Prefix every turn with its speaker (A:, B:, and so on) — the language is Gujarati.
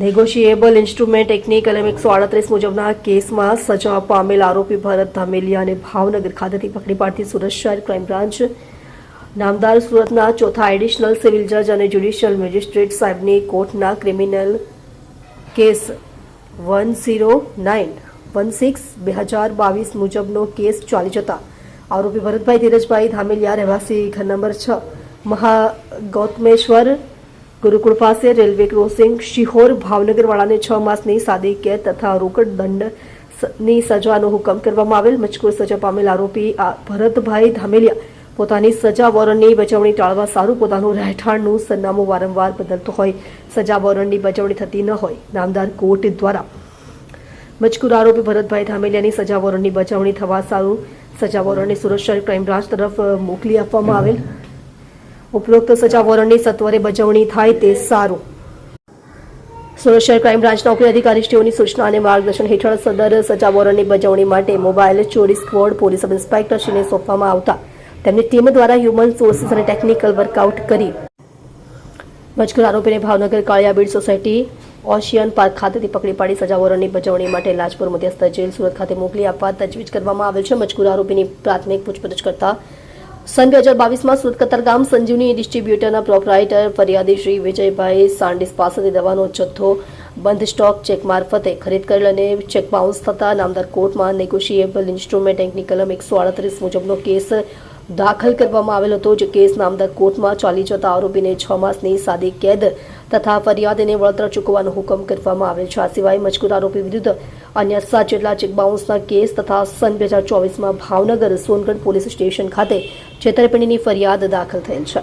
A: નેગોશિયેબલ ઇન્સ્ટ્રુમેન્ટ એક્ટની કલમ 138 મુજબના કેસમાં સજા પામેલ આરોપી ભરત ધામેલિયાને ભાવનગર ખાતેથી પકડી પાડતી સુરત શહેર ક્રાઇમ બ્રાન્ચ નામદાર સુરતના ચોથા એડિશનલ સિવિલ જજ અને જ્યુડિશિયલ મેજિસ્ટ્રેટ સાહેબની કોર્ટના ક્રિમિનલ કેસ 10916/2022 મુજબનો કેસ ચાલી જતા આરોપી ભરતભાઈ ધીરજભાઈ ધામેલિયા રહેવાસી ઘર નંબર 6 મહાગૌતમેશ્વર ગુરુકુળ પાસે રેલવે ક્રોસિંગ શિહોર ભાવનગર વાળાને 6 માસની સાદી કેદ તથા રોકડ દંડની સજાનો હુકમ કરવામાં આવેલ. મજકૂર સજા પામેલ આરોપી ભરતભાઈ ધામેલિયા પોતાની સજા વોરંટની બજવણી ટાળવા સારું પોતાનું રહેઠાણનું સરનામું વારંવાર બદલતો હોય, સજા વોરંટની બજવણી થતી ન હોય, નામદાર કોર્ટ દ્વારા મજકૂર આરોપી ભરતભાઈ ધામેલિયાની સજા વોરંટની બજવણી થવા સારું સજા વોરંટને સુરત શહેર ક્રાઇમ બ્રાન્ચ તરફ મોકલી આપવામાં આવેલ. ઉપરોક્ત સજા વોરંટની સત્વરે બજવણી થાય તે સારું. સુરત શહેર ક્રાઇમ બ્રાન્ચના ઉપરી અધિકારીશ્રીઓની સૂચના અને માર્ગદર્શન હેઠળ સદર સજા વોરંટની બજવણી માટે મોબાઈલ ચોરી સ્ક્વોડ પોલીસ સબ ઇન્સ્પેક્ટરશ્રીને સોંપવામાં આવતા તેમની ટીમ દ્વારા હ્યુમન સોર્સિસ અને ટેકનિકલ વર્કઆઉટ કરી મજકૂર આરોપીને Bhavnagar Kaliyabid society ocean park ખાતેથી પકડી પાડી સજા વોરંટની બજવણી માટે લાજપુર મધ્યસ્થ જેલ સુરત ખાતે મોકલી આપવા તજવીજ કરવામાં આવેલ છે. મજકૂર આરોપીની પ્રાથમિક પૂછપરછ કરતા સન 2022માં સુરત કતારગામ સંજીવની ડિસ્ટ્રીબ્યુટરના પ્રોપરાઇટર ફરિયાદી શ્રી વિજયભાઈ સાંડિસ પાસેથી દવાનો જથ્થો બંધ સ્ટોક ચેક મારફતે ખરીદ કરેલ અને ચેક બાઉન્સ થતા નામદાર કોર્ટમાં નેગોશિયેબલ ઇન્સ્ટ્રુમેન્ટ એક્ટની કલમ 138 મુજબનો કેસ દાખલ કરવામાં આવેલ હતો. જે કેસ નામદાર કોર્ટમાં ચાલી જતા આરોપીને 6 માસની સાદી કેદ તથા ફરિયાદીને વળતર ચૂકવવાનો હુકમ કરવામાં આવેલ છે. આ સિવાય મજકૂર આરોપી વિરુદ્ધ અન્ય 7 જેટલા ચેક બાઉન્સના કેસ તથા સન 2024માં ભાવનગર સોનગઢ પોલીસ સ્ટેશન ખાતે છેતરપિંડીની ફરિયાદ દાખલ થયેલ છે.